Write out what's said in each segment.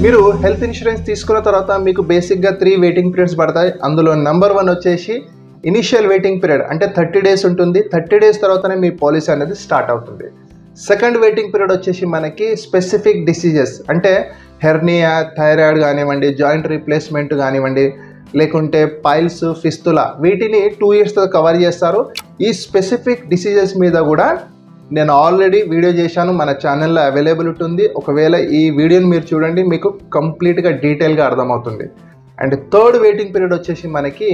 మీరు health insurance తీసుకున్న తర్వాత మీకు బేసిక్గా 3 వెయిటింగ్ పీరియడ్స్ పడతాయి. అందులో నెంబర్ 1 వచ్చేసి ఇనిషియల్ వెయిటింగ్ పీరియడ్, అంటే 30 డేస్ ఉంటుంది. 30 డేస్ తర్వాతనే మీ పాలసీ అనేది స్టార్ట్ అవుతుంది. సెకండ్ వెయిటింగ్ పీరియడ్ వచ్చేసి మనకి స్పెసిఫిక్ డిసీజెస్, అంటే హెర్నియా, థైరాయిడ్ కానివ్వండి, జాయింట్ రీప్లేస్మెంట్ కానివ్వండి, లేకుంటే పైల్స్, ఫిస్తులా, వీటిని 2 ఇయర్స్తో కవర్ చేస్తారు. ఈ స్పెసిఫిక్ డిసీజెస్ మీద కూడా నేను ఆల్రెడీ వీడియో చేశాను, మన ఛానల్లో అవైలబిలిటీ ఉంది. ఒకవేళ ఈ వీడియోని మీరు చూడండి, మీకు కంప్లీట్గా డీటెయిల్గా అర్థమవుతుంది. అండ్ థర్డ్ వెయిటింగ్ పీరియడ్ వచ్చేసి మనకి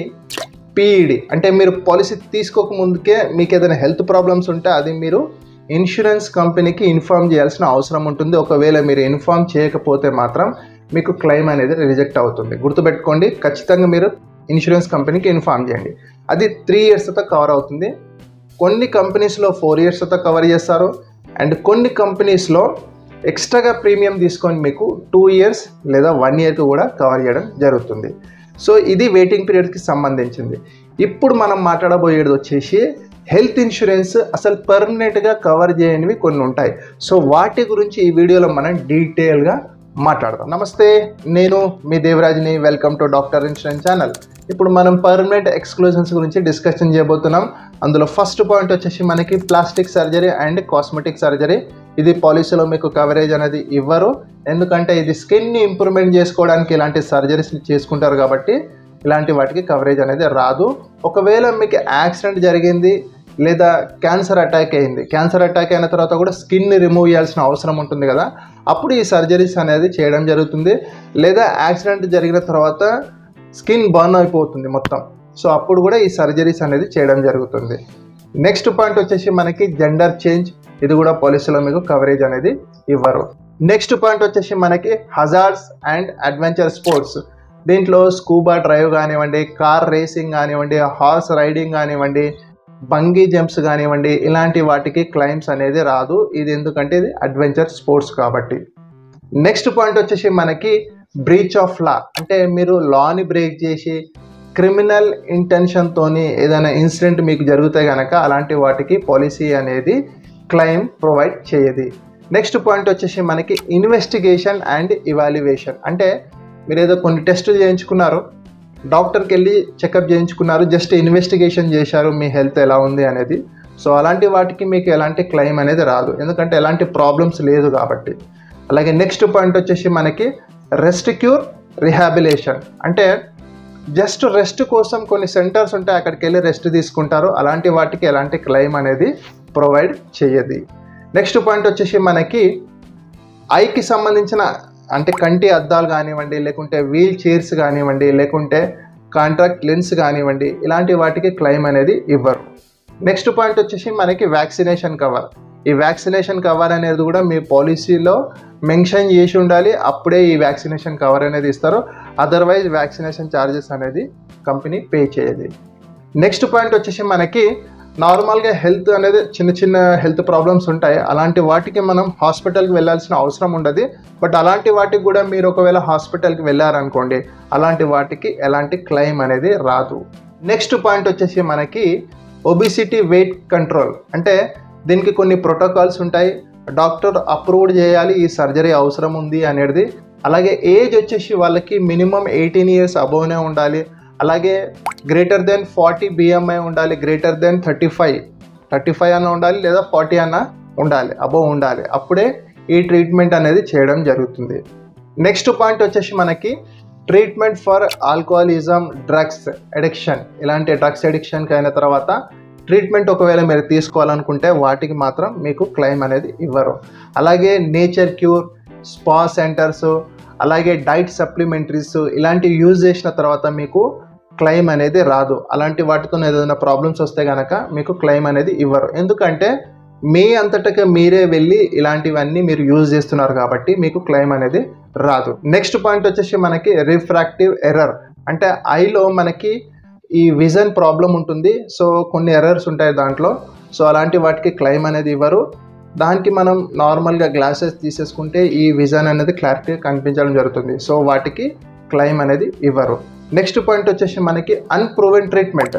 పీఈడి, అంటే మీరు పాలసీ తీసుకోక ముందుకే మీకు ఏదైనా హెల్త్ ప్రాబ్లమ్స్ ఉంటే అది మీరు ఇన్సూరెన్స్ కంపెనీకి ఇన్ఫార్మ్ చేయాల్సిన అవసరం ఉంటుంది. ఒకవేళ మీరు ఇన్ఫార్మ్ చేయకపోతే మాత్రం మీకు క్లెయిమ్ అనేది రిజెక్ట్ అవుతుంది. గుర్తుపెట్టుకోండి, ఖచ్చితంగా మీరు ఇన్సూరెన్స్ కంపెనీకి ఇన్ఫార్మ్ చేయండి. అది 3 ఇయర్స్తో కవర్ అవుతుంది. కొన్ని కంపెనీస్లో 4 ఇయర్స్తో కవర్ చేస్తారు. అండ్ కొన్ని కంపెనీస్లో ఎక్స్ట్రాగా ప్రీమియం తీసుకొని మీకు 2 ఇయర్స్ లేదా 1 ఇయర్కి కూడా కవర్ చేయడం జరుగుతుంది. సో ఇది వెయిటింగ్ పీరియడ్కి సంబంధించింది. ఇప్పుడు మనం మాట్లాడబోయేది వచ్చేసి హెల్త్ ఇన్సూరెన్స్ అసలు పర్మనెంట్గా కవర్ చేయనివి కొన్ని ఉంటాయి. సో వాటి గురించి ఈ వీడియోలో మనం డీటెయిల్గా మాట్లాడదాం. నమస్తే, నేను మీ దేవరాజ్ని. Welcome to doctor insurance channel. ఇప్పుడు మనం పర్మనెంట్ ఎక్స్క్లూజన్స్ గురించి డిస్కషన్ చేయబోతున్నాం. అందులో ఫస్ట్ పాయింట్ వచ్చేసి మనకి plastic surgery and cosmetic surgery. ఇది పాలసీలో మీకు కవరేజ్ అనేది ఇవ్వరు, ఎందుకంటే ఇది స్కిన్ని ఇంప్రూవ్మెంట్ చేసుకోవడానికి ఇలాంటి సర్జరీస్ చేసుకుంటారు కాబట్టి ఇలాంటి వాటికి కవరేజ్ అనేది రాదు. ఒకవేళ మీకు యాక్సిడెంట్ జరిగింది లేదా క్యాన్సర్ అటాక్ అయింది, క్యాన్సర్ అటాక్ అయిన తర్వాత కూడా స్కిన్ని రిమూవ్ చేయాల్సిన అవసరం ఉంటుంది కదా, అప్పుడు ఈ సర్జరీస్ అనేది చేయడం జరుగుతుంది. లేదా యాక్సిడెంట్ జరిగిన తర్వాత స్కిన్ బర్న్ అయిపోతుంది మొత్తం, సో అప్పుడు కూడా ఈ సర్జరీస్ అనేది చేయడం జరుగుతుంది. నెక్స్ట్ పాయింట్ వచ్చేసి మనకి జెండర్ చేంజ్. ఇది కూడా పాలసీలో మీకు కవరేజ్ అనేది ఇవ్వరు. నెక్స్ట్ పాయింట్ వచ్చేసి మనకి హజార్డ్స్ అండ్ అడ్వెంచర్ స్పోర్ట్స్. దీంట్లో స్కూబా డ్రైవ్ కానివ్వండి, కార్ రేసింగ్ కానివ్వండి, హార్స్ రైడింగ్ కానివ్వండి, బంగీ జంప్స్ కానివ్వండి, ఇలాంటి వాటికి క్లెయిమ్స్ అనేది రాదు. ఇది ఎందుకంటే ఇది అడ్వెంచర్ స్పోర్ట్స్ కాబట్టి. నెక్స్ట్ పాయింట్ వచ్చేసి మనకి బ్రీచ్ ఆఫ్ లా, అంటే మీరు లాని బ్రేక్ చేసి క్రిమినల్ ఇంటెన్షన్తోని ఏదైనా ఇన్సిడెంట్ మీకు జరిగితే కనుక అలాంటి వాటికి పాలసీ అనేది క్లెయిమ్ ప్రొవైడ్ చేయదు. నెక్స్ట్ పాయింట్ వచ్చేసి మనకి ఇన్వెస్టిగేషన్ అండ్ ఇవాల్యుయేషన్, అంటే మీరు ఏదో కొన్ని టెస్టులు చేయించుకున్నారు, డాక్టర్కి వెళ్ళి చెకప్ చేయించుకున్నారు, జస్ట్ ఇన్వెస్టిగేషన్ చేశారు మీ హెల్త్ ఎలా ఉంది అనేది. సో అలాంటి వాటికి మీకు ఎలాంటి క్లెయిమ్ అనేది రాదు, ఎందుకంటే ఎలాంటి ప్రాబ్లమ్స్ లేదు కాబట్టి. అలాగే నెక్స్ట్ పాయింట్ వచ్చేసి మనకి రెస్ట్ క్యూర్ రిహాబిలేషన్, అంటే జస్ట్ రెస్ట్ కోసం కొన్ని సెంటర్స్ ఉంటాయి, అక్కడికి వెళ్ళి రెస్ట్ తీసుకుంటారు. అలాంటి వాటికి ఎలాంటి క్లెయిమ్ అనేది ప్రొవైడ్ చేయదు. నెక్స్ట్ పాయింట్ వచ్చేసి మనకి ఐకి సంబంధించిన, అంటే కంటి అద్దాలు కానివ్వండి, లేకుంటే వీల్ చైర్స్ కానివ్వండి, లేకుంటే కాంట్రాక్ట్ లెన్స్ కానివ్వండి, ఇలాంటి వాటికి క్లెయిమ్ అనేది ఇవ్వరు. నెక్స్ట్ పాయింట్ వచ్చేసి మనకి వ్యాక్సినేషన్ కవర్. ఈ వ్యాక్సినేషన్ కవర్ అనేది కూడా మీ పాలసీలో మెన్షన్ చేసి ఉండాలి, అప్పుడే ఈ వ్యాక్సినేషన్ కవర్ అనేది ఇస్తారు. అదర్వైజ్ వ్యాక్సినేషన్ ఛార్జెస్ అనేది కంపెనీ పే చేయదు. నెక్స్ట్ పాయింట్ వచ్చేసి మనకి నార్మల్గా హెల్త్ అనేది చిన్న చిన్న హెల్త్ ప్రాబ్లమ్స్ ఉంటాయి, అలాంటి వాటికి మనం హాస్పిటల్కి వెళ్ళాల్సిన అవసరం ఉండదు. బట్ అలాంటి వాటికి కూడా మీరు ఒకవేళ హాస్పిటల్కి వెళ్ళారనుకోండి, అలాంటి వాటికి ఎలాంటి క్లెయిమ్ అనేది రాదు. నెక్స్ట్ పాయింట్ వచ్చేసి మనకి ఒబిసిటీ వెయిట్ కంట్రోల్, అంటే దీనికి కొన్ని ప్రోటోకాల్స్ ఉంటాయి, డాక్టర్ అప్రూవ్డ్ చేయాలి ఈ సర్జరీ అవసరం ఉంది అనేది. అలాగే ఏజ్ వచ్చేసి వాళ్ళకి మినిమం 18 ఇయర్స్ అబోవ్నే ఉండాలి. అలాగే గ్రేటర్ దెన్ 40 BMI ఉండాలి, గ్రేటర్ దెన్ 35 అన్న ఉండాలి, లేదా 40 అన్న ఉండాలి, అబోవ్ ఉండాలి. అప్పుడే ఈ ట్రీట్మెంట్ అనేది చేయడం జరుగుతుంది. నెక్స్ట్ పాయింట్ వచ్చేసి మనకి treatment for alcoholism, drugs addiction. ఇలాంటి డ్రగ్స్ అడిక్షన్కి అయిన తర్వాత ట్రీట్మెంట్ ఒకవేళ మీరు తీసుకోవాలనుకుంటే వాటికి మాత్రం మీకు క్లెయిమ్ అనేది ఇవ్వరు. అలాగే నేచర్ క్యూర్, స్పా సెంటర్స్, అలాగే డైట్ సప్లిమెంటరీస్, ఇలాంటివి యూజ్ చేసిన తర్వాత మీకు క్లెయిమ్ అనేది రాదు. అలాంటి వాటితో ఏదైనా ప్రాబ్లమ్స్ వస్తే కనుక మీకు క్లెయిమ్ అనేది ఇవ్వరు, ఎందుకంటే మీ అంతటా మీరే వెళ్ళి ఇలాంటివన్నీ మీరు యూజ్ చేస్తున్నారు కాబట్టి మీకు క్లెయిమ్ అనేది రాదు. నెక్స్ట్ పాయింట్ వచ్చేసి మనకి రిఫ్రాక్టివ్ ఎర్రర్, అంటే ఐలో మనకి ఈ విజన్ ప్రాబ్లం ఉంటుంది, సో కొన్ని ఎర్రర్స్ ఉంటాయి దాంట్లో. సో అలాంటి వాటికి క్లెయిమ్ అనేది ఇవ్వరు. దానికి మనం నార్మల్గా గ్లాసెస్ తీసేసుకుంటే ఈ విజన్ అనేది క్లారిటీగా కనిపించడం జరుగుతుంది, సో వాటికి క్లెయిమ్ అనేది ఇవ్వరు. నెక్స్ట్ పాయింట్ వచ్చేసి మనకి అన్ప్రూవెన్ ట్రీట్మెంట్.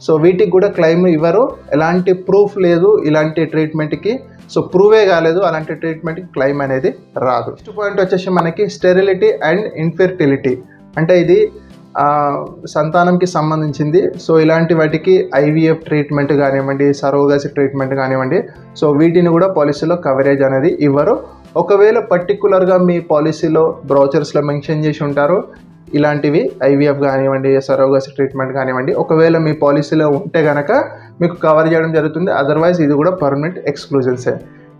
సో వీటికి కూడా క్లెయిమ్ ఇవ్వరు, ఎలాంటి ప్రూఫ్ లేదు ఇలాంటి ట్రీట్మెంట్కి. సో ప్రూవే కాలేదు అలాంటి ట్రీట్మెంట్కి క్లెయిమ్ అనేది రాదు. నెక్స్ట్ పాయింట్ వచ్చేసి మనకి స్టెరిలిటీ అండ్ ఇన్ఫెర్టిలిటీ, అంటే ఇది సంతానంకి సంబంధించింది. సో ఇలాంటి వాటికి ఐవీఎఫ్ ట్రీట్మెంట్ కానివ్వండి, సరోగసి ట్రీట్మెంట్ కానివ్వండి, సో వీటిని కూడా పాలసీలో కవరేజ్ అనేది ఇవ్వరు. ఒకవేళ పర్టికులర్గా మీ పాలసీలో బ్రౌచర్స్లో మెన్షన్ చేసి ఉంటారు ఇలాంటివి ఐవీఎఫ్ కానివ్వండి, సరోగసి ట్రీట్మెంట్ కానివ్వండి, ఒకవేళ మీ పాలసీలో ఉంటే కనుక మీకు కవర్ చేయడం జరుగుతుంది. అదర్వైజ్ ఇది కూడా పర్మనెంట్ ఎక్స్క్లూజన్సే.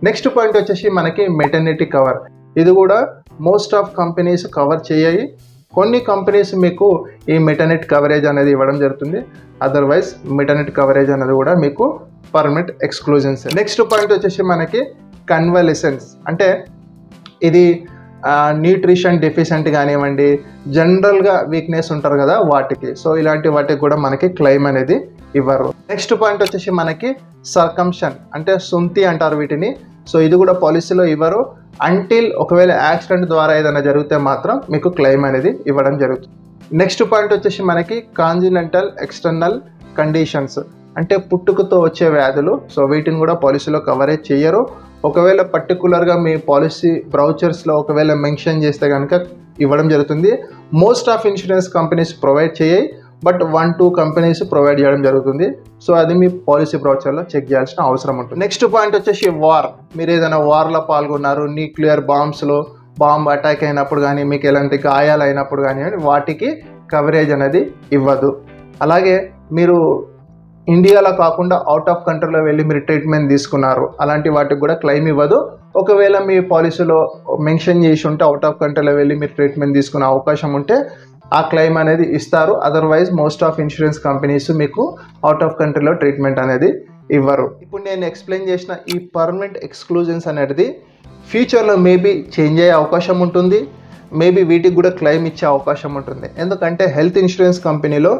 నెక్స్ట్ పాయింట్ వచ్చేసి మనకి మెటర్నిటీ కవర్. ఇది కూడా మోస్ట్ ఆఫ్ కంపెనీస్ కవర్ చేయాయి. కొన్ని కంపెనీస్ మీకు ఈ మెటర్నిటీ కవరేజ్ అనేది ఇవ్వడం జరుగుతుంది. అదర్వైజ్ మెటర్నిటీ కవరేజ్ అనేది కూడా మీకు పర్మనెంట్ ఎక్స్క్లూజన్స్. నెక్స్ట్ పాయింట్ వచ్చేసి మనకి కన్వాలిసెన్స్, అంటే ఇది న్యూట్రిషన్ డెఫిషియెంట్ కానివ్వండి, జనరల్గా వీక్నెస్ ఉంటారు కదా వాటికి, సో ఇలాంటి వాటికి కూడా మనకి క్లెయిమ్ అనేది ఇవ్వరు. నెక్స్ట్ పాయింట్ వచ్చేసి మనకి సర్కంషన్, అంటే సుంతి అంటారు వీటిని. సో ఇది కూడా పాలసీలో ఇవ్వరు అంటిల్ ఒకవేళ యాక్సిడెంట్ ద్వారా ఏదైనా జరిగితే మాత్రం మీకు క్లెయిమ్ అనేది ఇవ్వడం జరుగుతుంది. నెక్స్ట్ పాయింట్ వచ్చేసి మనకి కాంజినెంటల్ ఎక్స్టర్నల్ కండిషన్స్, అంటే పుట్టుకతో వచ్చే వ్యాధులు. సో వీటిని కూడా పాలసీలో కవరేజ్ చేయరు. ఒకవేళ పర్టికులర్గా మీ పాలసీ బ్రౌచర్స్లో ఒకవేళ మెన్షన్ చేస్తే కనుక ఇవ్వడం జరుగుతుంది. Most of insurance companies provide చేయాయి, బట్ 1-2 కంపెనీస్ ప్రొవైడ్ చేయడం జరుగుతుంది. సో అది మీ పాలసీ బ్రౌచర్లో చెక్ చేయాల్సిన అవసరం ఉంటుంది. నెక్స్ట్ పాయింట్ వచ్చేసి వార్. మీరు ఏదైనా వార్లో పాల్గొన్నారు, న్యూక్లియర్ బాంబ్ అటాక్ అయినప్పుడు కానీ, మీకు ఎలాంటి గాయాలు అయినప్పుడు కానీ వాటికి కవరేజ్ అనేది ఇవ్వదు. అలాగే మీరు ఇండియాలో కాకుండా అవుట్ ఆఫ్ కంట్రీలో వెళ్ళి మీరు ట్రీట్మెంట్ తీసుకున్నారు, అలాంటి వాటికి కూడా క్లెయిమ్ ఇవ్వదు. ఒకవేళ మీ పాలసీలో మెన్షన్ చేసి ఉంటే అవుట్ ఆఫ్ కంట్రీలో వెళ్ళి మీరు ట్రీట్మెంట్ తీసుకునే అవకాశం ఉంటే ఆ క్లెయిమ్ అనేది ఇస్తారు. Otherwise most of insurance companies మీకు అవుట్ ఆఫ్ కంట్రీలో ట్రీట్మెంట్ అనేది ఇవ్వరు. ఇప్పుడు నేను ఎక్స్ప్లెయిన్ చేసిన ఈ పర్మనెంట్ ఎక్స్క్లూజన్స్ అనేది ఫ్యూచర్లో మేబీ చేంజ్ అయ్యే అవకాశం ఉంటుంది. మేబీ వీటికి కూడా క్లెయిమ్ ఇచ్చే అవకాశం ఉంటుంది. ఎందుకంటే హెల్త్ ఇన్సూరెన్స్ కంపెనీలో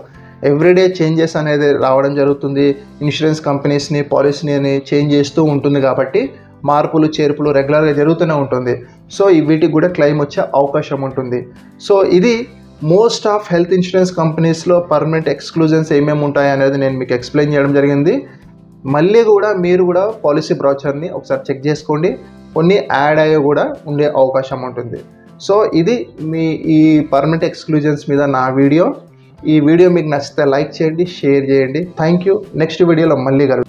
ఎవ్రీడే చేంజెస్ అనేది రావడం జరుగుతుంది. ఇన్సూరెన్స్ కంపెనీస్ని పాలసీని చేంజ్ చేస్తూ ఉంటుంది కాబట్టి మార్పులు చేర్పులు రెగ్యులర్గా జరుగుతూనే ఉంటుంది. సో వీటికి కూడా క్లెయిమ్ వచ్చే అవకాశం ఉంటుంది. సో ఇది మోస్ట్ ఆఫ్ హెల్త్ ఇన్సూరెన్స్ కంపెనీస్లో పర్మనెంట్ ఎక్స్క్లూజన్స్ ఏమేమి ఉంటాయి అనేది నేను మీకు ఎక్స్ప్లెయిన్ చేయడం జరిగింది. మళ్ళీ కూడా మీరు కూడా పాలసీ బ్రౌచర్ని ఒకసారి చెక్ చేసుకోండి, కొన్ని యాడ్ అయ్యే కూడా ఉండే అవకాశం ఉంటుంది. సో ఇది మీ ఈ పర్మనెంట్ ఎక్స్క్లూజన్స్ మీద నా వీడియో. ఈ వీడియో మీకు నచ్చితే లైక్ చేయండి, షేర్ చేయండి. Thank you. నెక్స్ట్ వీడియోలో మళ్ళీ కలుగుతాం.